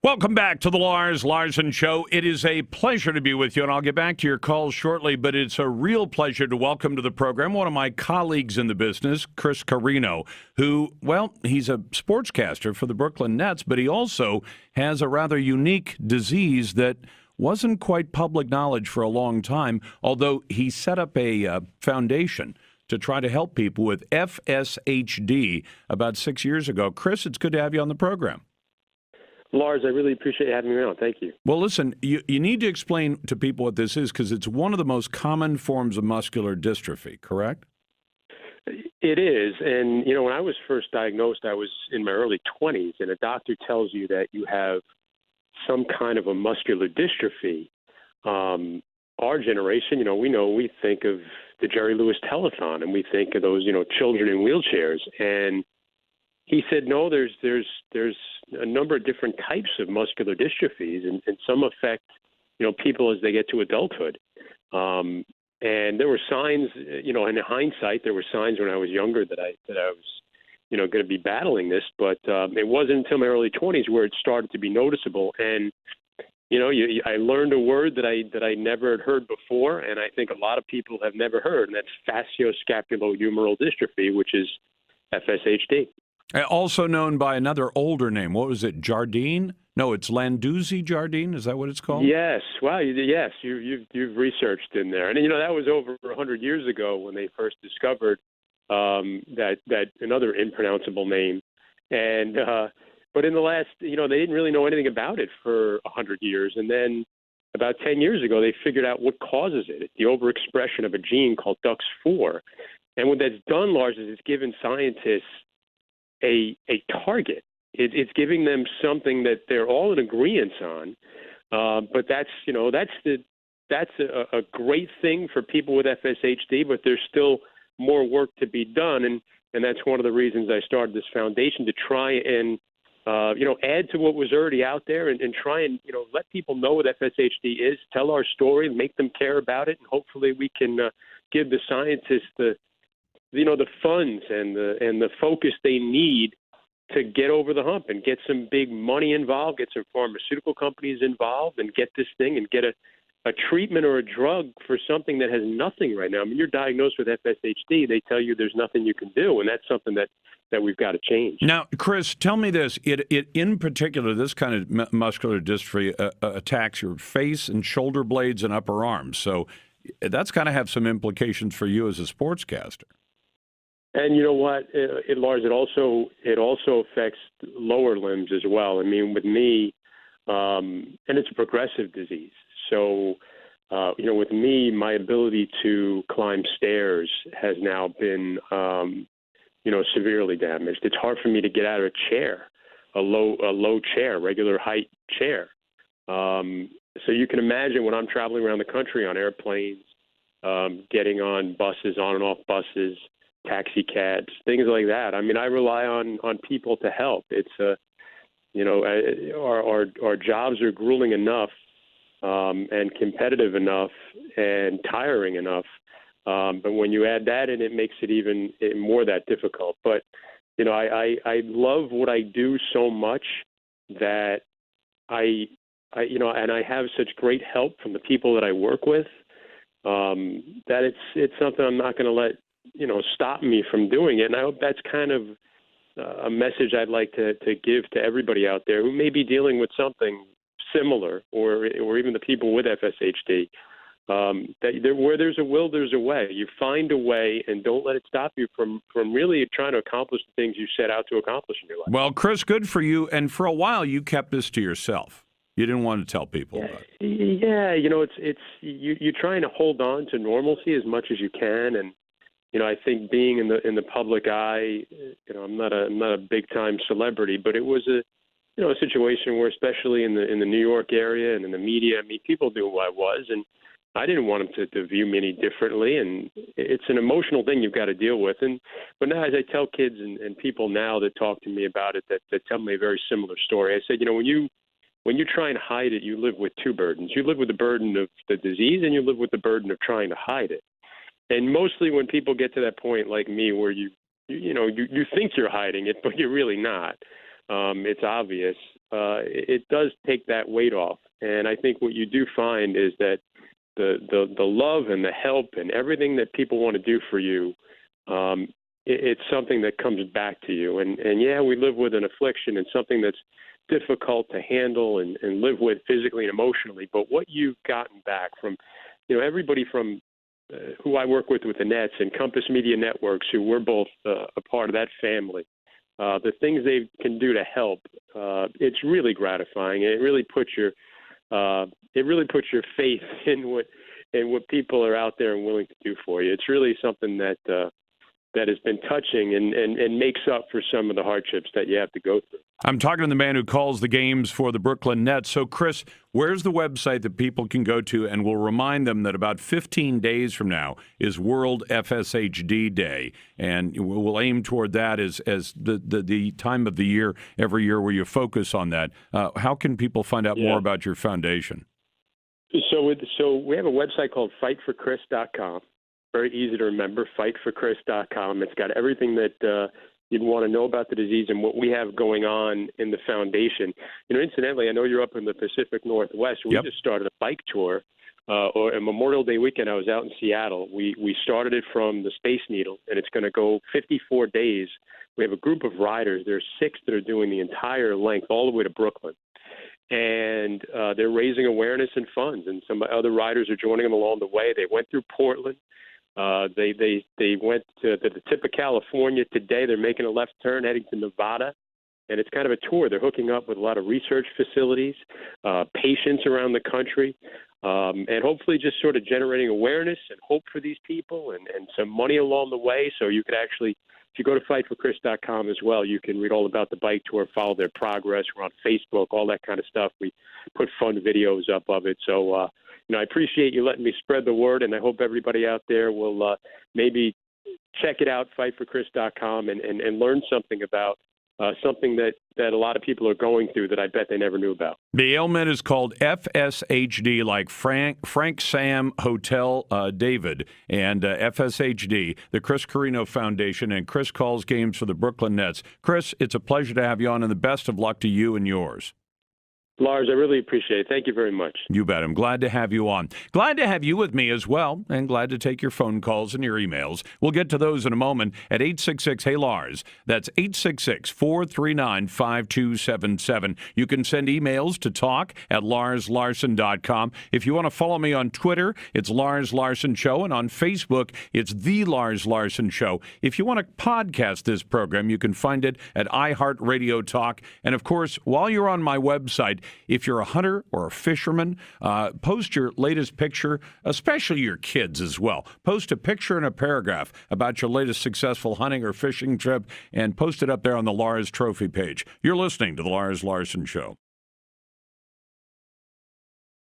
Welcome back to the Lars Larson Show. It is a pleasure to be with you, and I'll get back to your calls shortly, but it's a real pleasure to welcome to the program one of my colleagues in the business, Chris Carrino, who, well, he's a sportscaster for the Brooklyn Nets, but he also has a rather unique disease that wasn't quite public knowledge for a long time, although he set up a foundation to try to help people with FSHD about 6 years ago. Chris, it's good to have you on the program. Lars, I really appreciate having me on. Thank you. Well, listen, you need to explain to people what this is because it's one of the most common forms of muscular dystrophy, correct? It is. And, you know, when I was first diagnosed, I was in my early 20s, and a doctor tells you that you have some kind of a muscular dystrophy. Our generation, we think of the Jerry Lewis telethon, and we think of those, children in wheelchairs. And he said, no, there's a number of different types of muscular dystrophies, and some affect, people as they get to adulthood. And there were signs, in hindsight, there were signs when I was younger that I was, going to be battling this, but it wasn't until my early 20s where it started to be noticeable. And, I learned a word that I never had heard before, and I think a lot of people have never heard, and that's facioscapulohumeral dystrophy, which is FSHD. Also known by another older name. What was it, Jardine? No, it's Landuzzi-Jardine. Is that what it's called? Yes. Wow. Yes, you've researched in there, and that was over 100 years ago when they first discovered that another impronounceable name, and but in the last, they didn't really know anything about it for 100 years, and then about 10 years ago they figured out what causes it. It's the overexpression of a gene called DUX4, and what that's done, Lars, is it's given scientists a target. It's giving them something that they're all in agreement on. But that's a great thing for people with FSHD, but there's still more work to be done. And that's one of the reasons I started this foundation, to try and, add to what was already out there and try and, let people know what FSHD is, tell our story, make them care about it. And hopefully we can give the scientists the funds and the focus they need to get over the hump and get some big money involved, get some pharmaceutical companies involved, and get this thing and get a treatment or a drug for something that has nothing right now. I mean, you're diagnosed with FSHD, they tell you there's nothing you can do, and that's something that we've got to change. Now, Chris, tell me this. It in particular, this kind of muscular dystrophy attacks your face and shoulder blades and upper arms. So that's got to have some implications for you as a sportscaster. And you know what, Lars, it also affects lower limbs as well. I mean, with me, and it's a progressive disease. So, with me, my ability to climb stairs has now been, severely damaged. It's hard for me to get out of a chair, a low chair, regular height chair. So you can imagine when I'm traveling around the country on airplanes, getting on buses, on and off buses, taxi cabs, things like that. I mean, I rely on people to help. It's our jobs are grueling enough and competitive enough and tiring enough. But when you add that in, it makes it even more that difficult. But I love what I do so much that I have such great help from the people that I work with, that it's something I'm not going to let stop me from doing it. And I hope that's kind of a message I'd like to give to everybody out there who may be dealing with something similar, or even the people with FSHD, that where there's a will, there's a way. You find a way, and don't let it stop you from really trying to accomplish the things you set out to accomplish in your life. Well, Chris, good for you. And for a while, you kept this to yourself. You didn't want to tell people about it. Yeah, it's you're trying to hold on to normalcy as much as you can, and I think being in the public eye, I'm not a big time celebrity, but it was a situation where, especially in the New York area and in the media, I mean, people knew who I was, and I didn't want them to view me any differently. And it's an emotional thing you've got to deal with. But now, as I tell kids and people now that talk to me about it, that tell me a very similar story. I said, when you try and hide it, you live with two burdens. You live with the burden of the disease, and you live with the burden of trying to hide it. And mostly when people get to that point like me where you think you're hiding it, but you're really not. it's obvious. It does take that weight off. And I think what you do find is that the love and the help and everything that people want to do for you, it's something that comes back to you. And yeah, we live with an affliction and something that's difficult to handle and live with physically and emotionally. But what you've gotten back from, everybody from who I work with the Nets and Compass Media Networks, who we're both a part of that family, the things they can do to help, it's really gratifying. And it really puts your faith in what people are out there and willing to do for you. It's really something that has been touching and makes up for some of the hardships that you have to go through. I'm talking to the man who calls the games for the Brooklyn Nets. So, Chris, where's the website that people can go to? And we'll remind them that about 15 days from now is World FSHD Day. And we'll aim toward that as the time of the year, every year, where you focus on that. How can people find out more about your foundation? So we have a website called fightforchris.com. Very easy to remember, fightforchris.com. It's got everything that you'd want to know about the disease and what we have going on in the foundation. Incidentally, I know you're up in the Pacific Northwest. We just started a bike tour. Or a Memorial Day weekend, I was out in Seattle. We started it from the Space Needle, and it's going to go 54 days. We have a group of riders. There's 6 that are doing the entire length all the way to Brooklyn. And they're raising awareness and funds, and some other riders are joining them along the way. They went through Portland. They went to the tip of California today. They're making a left turn heading to Nevada, and it's kind of a tour. They're hooking up with a lot of research facilities, patients around the country, and hopefully just sort of generating awareness and hope for these people and some money along the way. So you could actually, if you go to fightforchris.com as well, you can read all about the bike tour, follow their progress. We're on Facebook, all that kind of stuff. We put fun videos up of it. So, I appreciate you letting me spread the word, and I hope everybody out there will maybe check it out, fightforchris.com, and learn something about something that a lot of people are going through that I bet they never knew about. The ailment is called FSHD, like Frank Sam Hotel David, and FSHD, the Chris Carrino Foundation, and Chris calls games for the Brooklyn Nets. Chris, it's a pleasure to have you on, and the best of luck to you and yours. Lars, I really appreciate it. Thank you very much. You bet. I'm glad to have you on. Glad to have you with me as well, and glad to take your phone calls and your emails. We'll get to those in a moment at 866-HEY-LARS. That's 866-439-5277. You can send emails to talk@larslarson.com. If you want to follow me on Twitter, it's Lars Larson Show, and on Facebook, it's The Lars Larson Show. If you want to podcast this program, you can find it at iHeartRadio Talk. And, of course, while you're on my website, if you're a hunter or a fisherman, post your latest picture, especially your kids as well. Post a picture and a paragraph about your latest successful hunting or fishing trip and post it up there on the Lars Trophy page. You're listening to The Lars Larson Show.